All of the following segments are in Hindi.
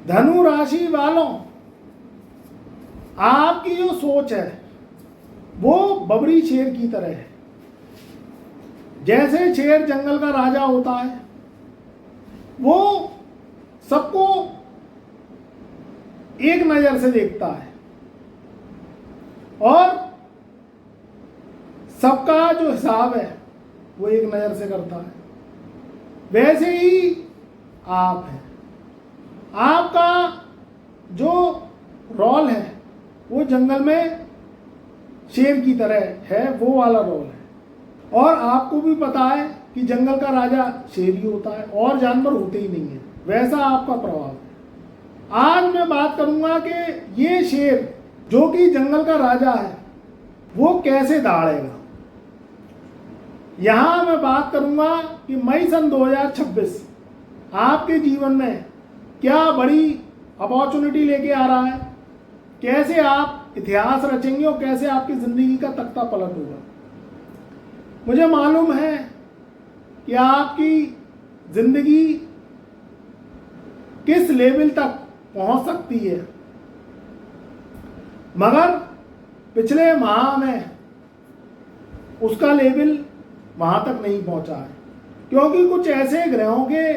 धनु राशि वालों, आपकी जो सोच है वो बबरी शेर की तरह है। जैसे शेर जंगल का राजा होता है, वो सबको एक नजर से देखता है और सबका जो हिसाब है वो एक नजर से करता है। वैसे ही आप हैं। आपका जो रोल है वो जंगल में शेर की तरह है, वो वाला रोल है। और आपको भी पता है कि जंगल का राजा शेर ही होता है और जानवर होते ही नहीं है। वैसा आपका प्रभाव है। आज मैं बात करूंगा कि ये शेर जो कि जंगल का राजा है वो कैसे दहाड़ेगा। यहां मैं बात करूंगा कि मई सन 2026 आपके जीवन में क्या बड़ी अपॉर्चुनिटी लेके आ रहा है, कैसे आप इतिहास रचेंगे और कैसे आपकी जिंदगी का तख्ता पलट होगा। मुझे मालूम है कि आपकी जिंदगी किस लेवल तक पहुंच सकती है, मगर पिछले माह में उसका लेवल वहां तक नहीं पहुंचा है, क्योंकि कुछ ऐसे ग्रहों के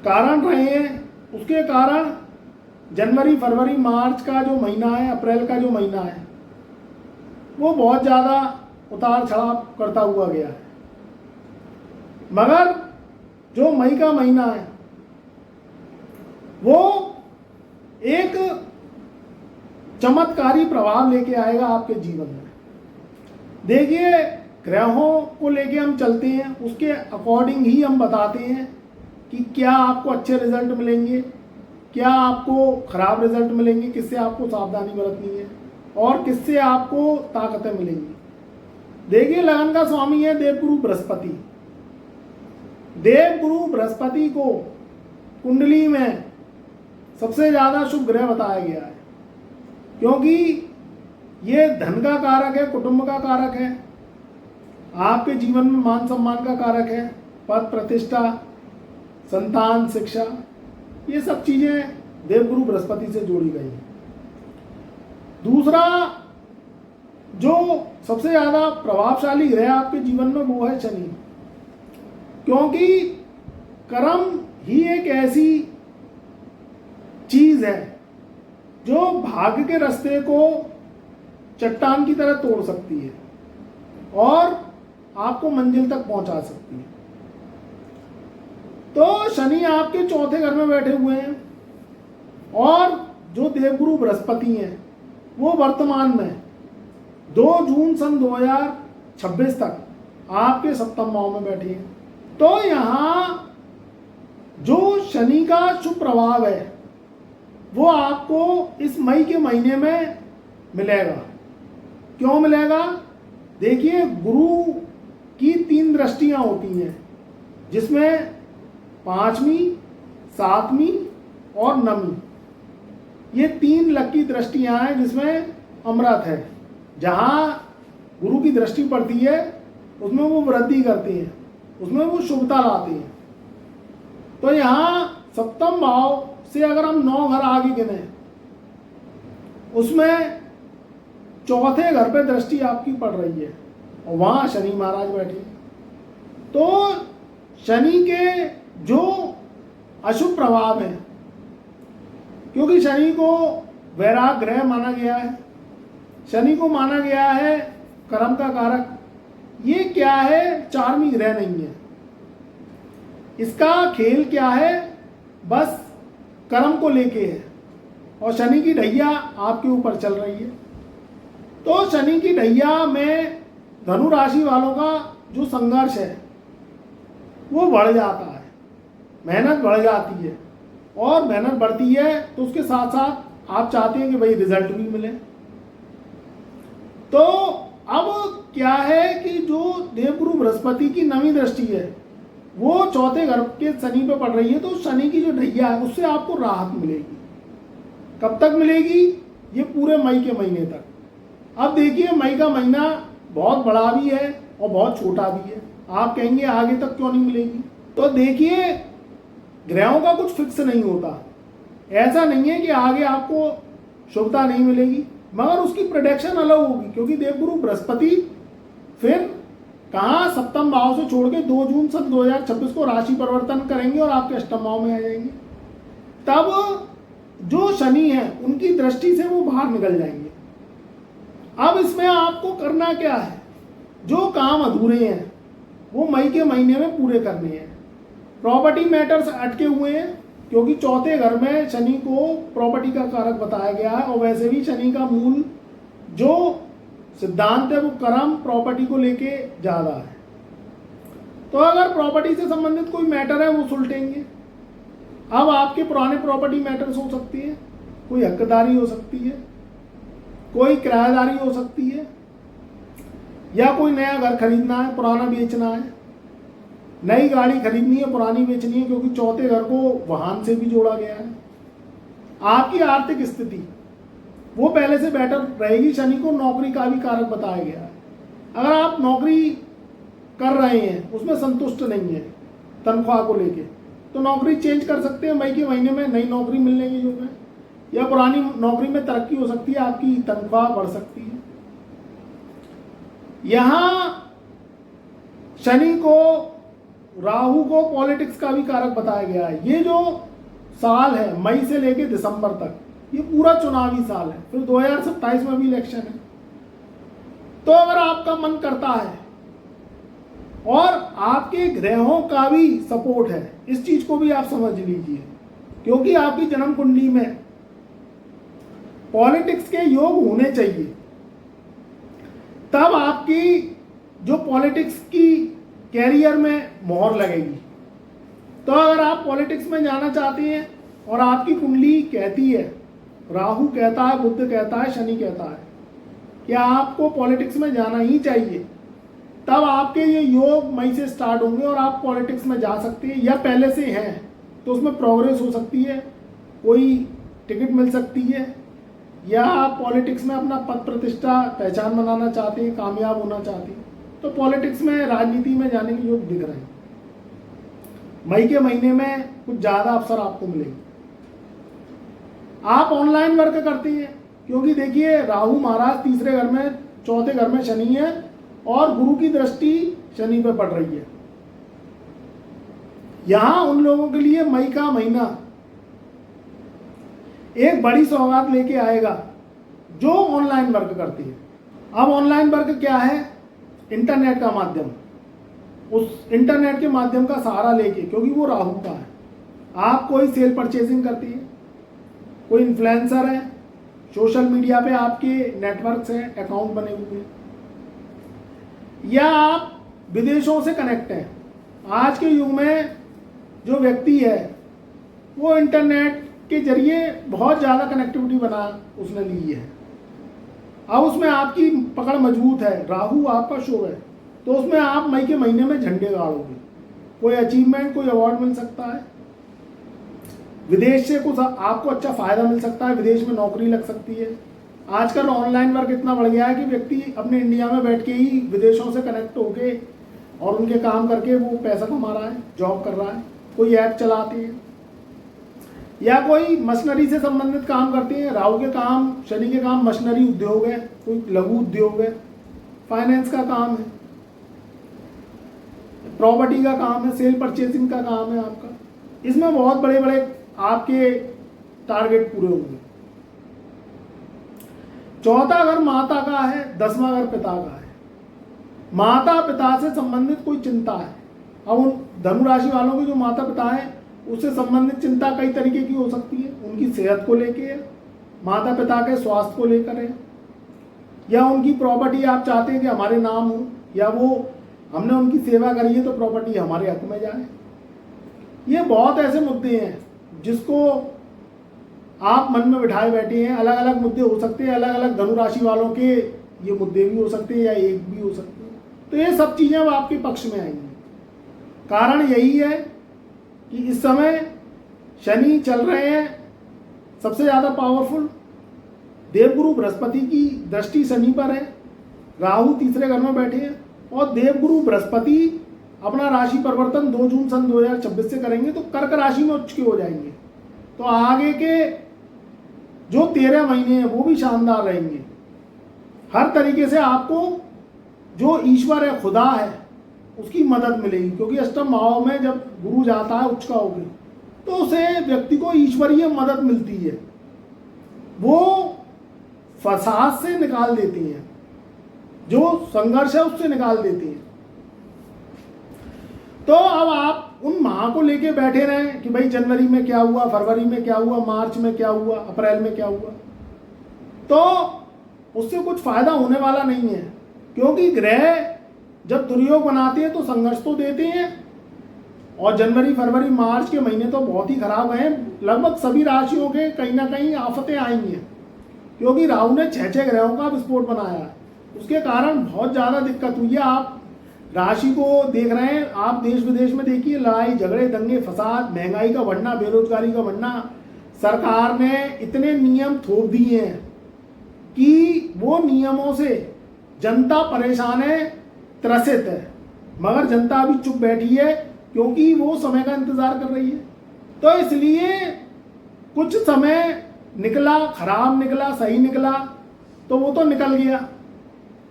कारण रहे हैं। उसके कारण जनवरी, फरवरी, मार्च का जो महीना है, अप्रैल का जो महीना है, वो बहुत ज़्यादा उतार चढ़ाव करता हुआ गया है। मगर जो मई का महीना है वो एक चमत्कारी प्रभाव लेके आएगा आपके जीवन में। देखिए, ग्रहों को लेके हम चलते हैं, उसके अकॉर्डिंग ही हम बताते हैं कि क्या आपको अच्छे रिजल्ट मिलेंगे, क्या आपको खराब रिजल्ट मिलेंगे, किससे आपको सावधानी बरतनी है और किससे आपको ताकतें मिलेंगी। देखिए, लगन का स्वामी है देवगुरु बृहस्पति। देवगुरु बृहस्पति को कुंडली में सबसे ज्यादा शुभ ग्रह बताया गया है, क्योंकि ये धन का कारक है, कुटुंब का कारक है, आपके जीवन में मान सम्मान का कारक है, पद प्रतिष्ठा, संतान, शिक्षा, ये सब चीजें देवगुरु बृहस्पति से जोड़ी गई हैं। दूसरा जो सबसे ज्यादा प्रभावशाली ग्रह आपके जीवन में वो है शनि, क्योंकि कर्म ही एक ऐसी चीज है जो भाग्य के रास्ते को चट्टान की तरह तोड़ सकती है और आपको मंजिल तक पहुंचा सकती है। तो शनि आपके चौथे घर में बैठे हुए हैं और जो देवगुरु बृहस्पति हैं वो वर्तमान में 2 जून सन 2026 तक आपके सप्तम भाव में बैठे हैं। तो यहाँ जो शनि का शुभ प्रभाव है वो आपको इस मई के महीने में मिलेगा। क्यों मिलेगा? देखिए, गुरु की 3 दृष्टियां होती हैं, जिसमें 5वीं, 7वीं और 9वीं, ये 3 लकी दृष्टियां हैं जिसमें अमृत है। जहां गुरु की दृष्टि पड़ती है उसमें वो वृद्धि करते हैं, उसमें वो शुभता लाते हैं। तो यहाँ सप्तम भाव से अगर हम 9 घर आगे गिने, उसमें चौथे घर पे दृष्टि आपकी पड़ रही है और वहां शनि महाराज बैठे। तो शनि के जो अशुभ प्रभाव है, क्योंकि शनि को वैराग ग्रह माना गया है, शनि को माना गया है कर्म का कारक। ये क्या है? 4वीं ग्रह नहीं है। इसका खेल क्या है? बस कर्म को लेके है और शनि की ढैया आपके ऊपर चल रही है। तो शनि की ढैया में धनु राशि वालों का जो संघर्ष है वो बढ़ जाता है, मेहनत बढ़ जाती है और मेहनत बढ़ती है तो उसके साथ साथ आप चाहते हैं कि भाई रिजल्ट भी मिले। तो अब क्या है कि जो देवगुरु बृहस्पति की 9वीं दृष्टि है वो चौथे घर के शनि पे पड़ रही है, तो शनि की जो ढैया है उससे आपको राहत मिलेगी। कब तक मिलेगी? ये पूरे मई के महीने तक। अब देखिए, मई का महीना बहुत बड़ा भी है और बहुत छोटा भी है। आप कहेंगे आगे तक क्यों नहीं मिलेगी? तो देखिए, ग्रहों का कुछ फिक्स नहीं होता। ऐसा नहीं है कि आगे आपको शुभता नहीं मिलेगी, मगर उसकी प्रोडक्शन अलग होगी, क्योंकि देवगुरु बृहस्पति फिर कहाँ सप्तम भाव से छोड़ के 2 जून सन 2026 को राशि परिवर्तन करेंगे और आपके अष्टम भाव में आ जाएंगे। तब जो शनि है उनकी दृष्टि से वो बाहर निकल जाएंगे। अब इसमें आपको करना क्या है, जो काम अधूरे हैं वो मई के महीने में पूरे करने हैं। प्रॉपर्टी मैटर्स अटके हुए हैं, क्योंकि चौथे घर में शनि को प्रॉपर्टी का कारक बताया गया है, और वैसे भी शनि का मूल जो सिद्धांत है वो कर्म प्रॉपर्टी को लेके ज़्यादा है। तो अगर प्रॉपर्टी से संबंधित कोई मैटर है वो सुलटेंगे। अब आपके पुराने प्रॉपर्टी मैटर्स हो सकती है, कोई हकदारी हो सकती है, कोई किराएदारी हो सकती है, या कोई नया घर खरीदना है, पुराना बेचना है, नई गाड़ी खरीदनी है, पुरानी बेचनी है, क्योंकि चौथे घर को वाहन से भी जोड़ा गया है। आपकी आर्थिक स्थिति वो पहले से बेटर रहेगी। शनि को नौकरी का भी कारक बताया गया है। अगर आप नौकरी कर रहे हैं उसमें संतुष्ट नहीं है तनख्वाह को लेके, तो नौकरी चेंज कर सकते हैं। मई के महीने में नई नौकरी मिलने की योग है, या पुरानी नौकरी में तरक्की हो सकती है, आपकी तनख्वाह बढ़ सकती है। यहां शनि को राहु को पॉलिटिक्स का भी कारक बताया गया है। ये जो साल है मई से लेके दिसंबर तक, ये पूरा चुनावी साल है, फिर 2027 में भी इलेक्शन है। तो अगर आपका मन करता है और आपके ग्रहों का भी सपोर्ट है, इस चीज को भी आप समझ लीजिए, क्योंकि आपकी जन्म कुंडली में पॉलिटिक्स के योग होने चाहिए, तब आपकी जो पॉलिटिक्स की कैरियर में मोहर लगेगी। तो अगर आप पॉलिटिक्स में जाना चाहते हैं और आपकी कुंडली कहती है, राहु कहता है, बुध कहता है, शनि कहता है कि आपको पॉलिटिक्स में जाना ही चाहिए, तब आपके ये योग मई से स्टार्ट होंगे और आप पॉलिटिक्स में जा सकते हैं, या पहले से हैं तो उसमें प्रोग्रेस हो सकती है, कोई टिकट मिल सकती है, या आप पॉलिटिक्स में अपना पद प्रतिष्ठा पहचान बनाना चाहते हैं, कामयाब होना चाहते हैं, तो पॉलिटिक्स में राजनीति में जाने के योग दिख रहे हैं। मई के महीने में कुछ ज़्यादा अवसर आपको मिलेंगे। आप ऑनलाइन वर्क करते हैं, क्योंकि देखिए राहु महाराज तीसरे घर में, चौथे घर में शनि है, और गुरु की दृष्टि शनि पे पड़ रही है। यहां उन लोगों के लिए मई का महीना एक बड़ी सौगात लेके आएगा जो ऑनलाइन वर्क करती है। अब ऑनलाइन वर्क क्या है, इंटरनेट का माध्यम, उस इंटरनेट के माध्यम का सहारा लेके, क्योंकि वो राहु का है। आप कोई सेल परचेसिंग करती है, कोई इन्फ्लुएंसर है, सोशल मीडिया पे आपके नेटवर्क्स हैं, अकाउंट बने हुए हैं, या आप विदेशों से कनेक्ट हैं। आज के युग में जो व्यक्ति है वो इंटरनेट के जरिए बहुत ज़्यादा कनेक्टिविटी बना उसने ली है। अब उसमें आपकी पकड़ मजबूत है, राहु आपका शुभ है, तो उसमें आप मई के महीने में झंडे गाड़ोगे, कोई अचीवमेंट, कोई अवार्ड मिल सकता है, विदेश से कुछ आपको अच्छा फायदा मिल सकता है, विदेश में नौकरी लग सकती है। आजकल ऑनलाइन वर्क इतना बढ़ गया है कि व्यक्ति अपने इंडिया में बैठ के ही विदेशों से कनेक्ट होके और उनके काम करके वो पैसा कमा रहा है, जॉब कर रहा है, कोई ऐप चलाते हैं, या कोई मशीनरी से संबंधित काम करते हैं। राहु के काम, शनि के काम मशीनरी उद्योग है, कोई लघु उद्योग है, फाइनेंस का काम है, प्रॉपर्टी का काम है, सेल परचेसिंग का काम है आपका। इसमें बहुत बड़े बड़े आपके टारगेट पूरे होंगे। चौथा घर माता का है, 10वां घर पिता का है। माता पिता से संबंधित कोई चिंता है। अब उन धनु राशि वालों की जो माता पिता है उससे संबंधित चिंता कई तरीके की हो सकती है। उनकी सेहत को लेके है, माता पिता के स्वास्थ्य को लेकर है, या उनकी प्रॉपर्टी आप चाहते हैं कि हमारे नाम हो, या वो हमने उनकी सेवा करी है तो प्रॉपर्टी हमारे हक में जाए। ये बहुत ऐसे मुद्दे हैं जिसको आप मन में बिठाए बैठे हैं। अलग अलग मुद्दे हो सकते हैं, अलग अलग धनु राशि वालों के ये मुद्दे भी हो सकते हैं, या एक भी हो सकते हैं। तो ये सब चीज़ें अब आपके पक्ष में आएंगी। कारण यही है कि इस समय शनि चल रहे हैं सबसे ज़्यादा पावरफुल। देवगुरु बृहस्पति की दृष्टि शनि पर है, राहु तीसरे घर में बैठे हैं, और देवगुरु बृहस्पति अपना राशि परिवर्तन 2 जून सन 2026 से करेंगे तो कर्क राशि में उच्च के हो जाएंगे। तो आगे के जो 13 महीने हैं वो भी शानदार रहेंगे। हर तरीके से आपको जो ईश्वर है, खुदा है, उसकी मदद मिलेगी, क्योंकि अष्टम भाव में जब गुरु जाता है उच्च का होकर तो उसे व्यक्ति को ईश्वरीय मदद मिलती है, वो फसाद से निकाल देती हैं, जो संघर्ष है उससे निकाल देती हैं। तो अब आप उन माह को लेके बैठे रहें कि भाई जनवरी में क्या हुआ, फरवरी में क्या हुआ, मार्च में क्या हुआ, अप्रैल में क्या हुआ, तो उससे कुछ फायदा होने वाला नहीं है। क्योंकि ग्रह जब दुर्योग बनाते हैं तो संघर्ष तो देते हैं, और जनवरी फरवरी मार्च के महीने तो बहुत ही खराब गए। लगभग सभी राशियों के कहीं ना कहीं आफतें आएंगी हैं, क्योंकि राहु ने 6 ग्रहों का विस्फोट बनाया है। उसके कारण बहुत ज़्यादा दिक्कत हुई है। आप राशि को देख रहे हैं, आप देश विदेश में देखिए, लड़ाई झगड़े दंगे फसाद, महंगाई का बढ़ना, बेरोजगारी का बढ़ना। सरकार ने इतने नियम थोप दिए हैं कि वो नियमों से जनता परेशान है, त्रसित है, मगर जनता अभी चुप बैठी है क्योंकि वो समय का इंतजार कर रही है। तो इसलिए कुछ समय निकला, खराब निकला, सही निकला, तो वो तो निकल गया,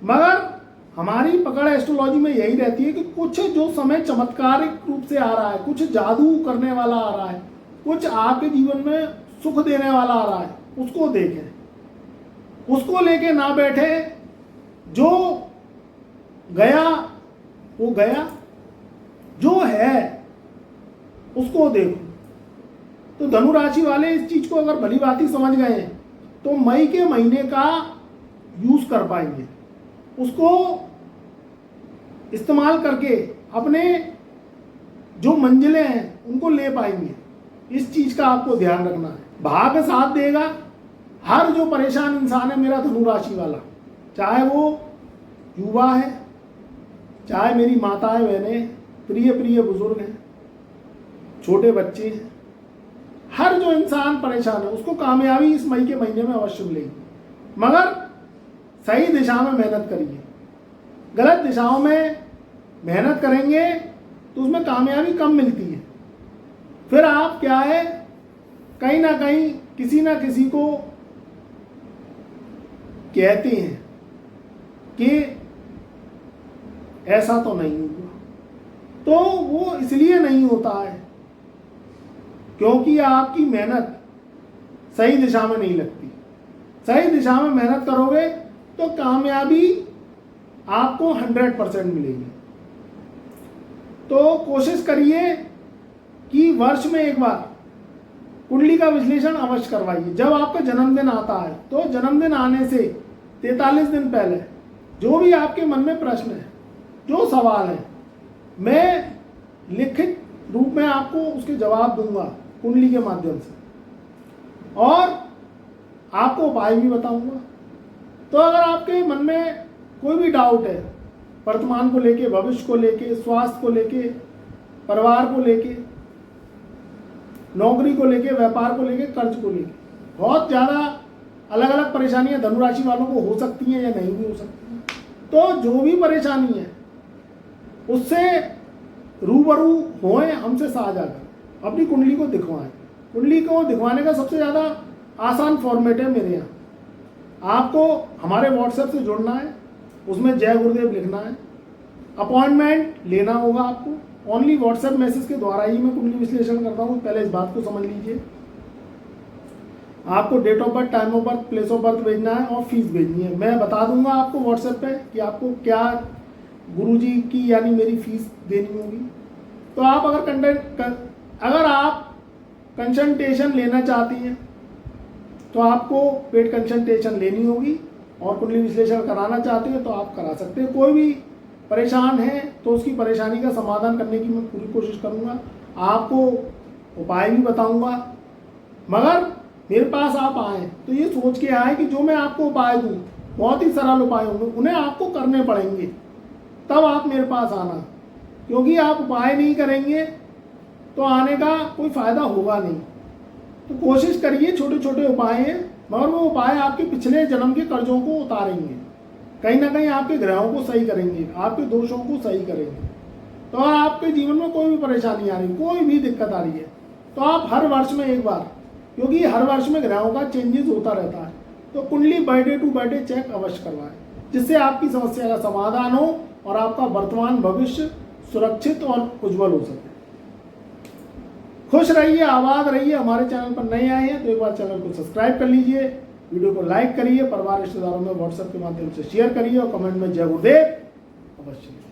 मगर हमारी पकड़ एस्ट्रोलॉजी में यही रहती है कि कुछ जो समय चमत्कारिक रूप से आ रहा है, कुछ जादू करने वाला आ रहा है, कुछ आपके जीवन में सुख देने वाला आ रहा है, उसको देखें, उसको लेके ना बैठे। जो गया वो गया, जो है उसको देखो। तो धनु राशि वाले इस चीज को अगर भली भांति समझ गए हैं तो मई के महीने का यूज कर पाएंगे, उसको इस्तेमाल करके अपने जो मंजिलें हैं उनको ले पाएंगे। इस चीज का आपको ध्यान रखना है। भाग्य साथ देगा। हर जो परेशान इंसान है मेरा धनु राशि वाला, चाहे वो युवा है, चाहे मेरी माताएं बहनें, प्रिय प्रिय बुजुर्ग हैं, छोटे बच्चे हैं, हर जो इंसान परेशान है उसको कामयाबी इस मई के महीने में अवश्य मिलेगी, मगर सही दिशा में मेहनत करिए। गलत दिशाओं में मेहनत करेंगे तो उसमें कामयाबी कम मिलती है। फिर आप क्या है, कहीं ना कहीं किसी ना किसी को कहते हैं कि ऐसा तो नहीं हुआ, तो वो इसलिए नहीं होता है क्योंकि आपकी मेहनत सही दिशा में नहीं लगती। सही दिशा में मेहनत करोगे तो कामयाबी आपको 100% मिलेगी। तो कोशिश करिए कि वर्ष में एक बार कुंडली का विश्लेषण अवश्य करवाइए। जब आपका जन्मदिन आता है तो जन्मदिन आने से 43 दिन पहले जो भी आपके मन में प्रश्न है, जो सवाल है, मैं लिखित रूप में आपको उसके जवाब दूंगा कुंडली के माध्यम से, और आपको उपाय भी बताऊंगा। तो अगर आपके मन में कोई भी डाउट है, वर्तमान को लेके, भविष्य को लेके, स्वास्थ्य को लेके, परिवार को लेके, नौकरी को लेके, व्यापार को लेके, कर्ज को लेके, बहुत ज़्यादा अलग अलग परेशानियां धनु राशि वालों को हो सकती हैं या नहीं भी हो सकती हैं। तो जो भी परेशानी है उससे रूबरू होएं हमसे साझा करें, अपनी कुंडली को दिखवाएं। कुंडली को दिखवाने का सबसे ज़्यादा आसान फॉर्मेट है मेरे यहाँ। आपको हमारे व्हाट्सएप से जुड़ना है, उसमें जय गुरुदेव लिखना है, अपॉइंटमेंट लेना होगा आपको। ओनली व्हाट्सएप मैसेज के द्वारा ही मैं कुंडली विश्लेषण करता हूँ, पहले इस बात को समझ लीजिए। आपको date of birth, time of birth, place of birth भेजना है और फीस भेजनी है। मैं बता दूंगा आपको व्हाट्सएप पे कि आपको क्या गुरुजी की यानी मेरी फीस देनी होगी। तो आप अगर आप कंसल्टेशन लेना चाहती हैं तो आपको पेड कंसल्टेशन लेनी होगी, और कुंडली विश्लेषण कराना चाहते हैं तो आप करा सकते हैं। कोई भी परेशान है तो उसकी परेशानी का समाधान करने की मैं पूरी कोशिश करूंगा, आपको उपाय भी बताऊंगा। मगर मेरे पास आप आए तो ये सोच के आए कि जो मैं आपको उपाय दूं बहुत ही सरल उपाय होंगे, उन्हें आपको करने पड़ेंगे, तब आप मेरे पास आना। क्योंकि आप उपाय नहीं करेंगे तो आने का कोई फ़ायदा होगा नहीं। तो कोशिश करिए, छोटे छोटे उपाय हैं, मगर वो उपाय आपके पिछले जन्म के कर्जों को उतारेंगे, कहीं ना कहीं आपके ग्रहों को सही करेंगे, आपके दोषों को सही करेंगे। तो आपके जीवन में कोई भी परेशानी आ रही, कोई भी दिक्कत आ रही है, तो आप हर वर्ष में एक बार, क्योंकि हर वर्ष में ग्रहों का चेंजेस होता रहता है, तो कुंडली बर्थडे टू बर्थडे चेक अवश्य करवाएं, जिससे आपकी समस्या का समाधान हो और आपका वर्तमान भविष्य सुरक्षित और उज्जवल हो सके। खुश रहिए, आबाद रहिए। हमारे चैनल पर नए आए हैं तो एक बार चैनल को सब्सक्राइब कर लीजिए, वीडियो को लाइक करिए, परिवार रिश्तेदारों में व्हाट्सएप के माध्यम से शेयर करिए और कमेंट में जय गुरुदेव अवश्य।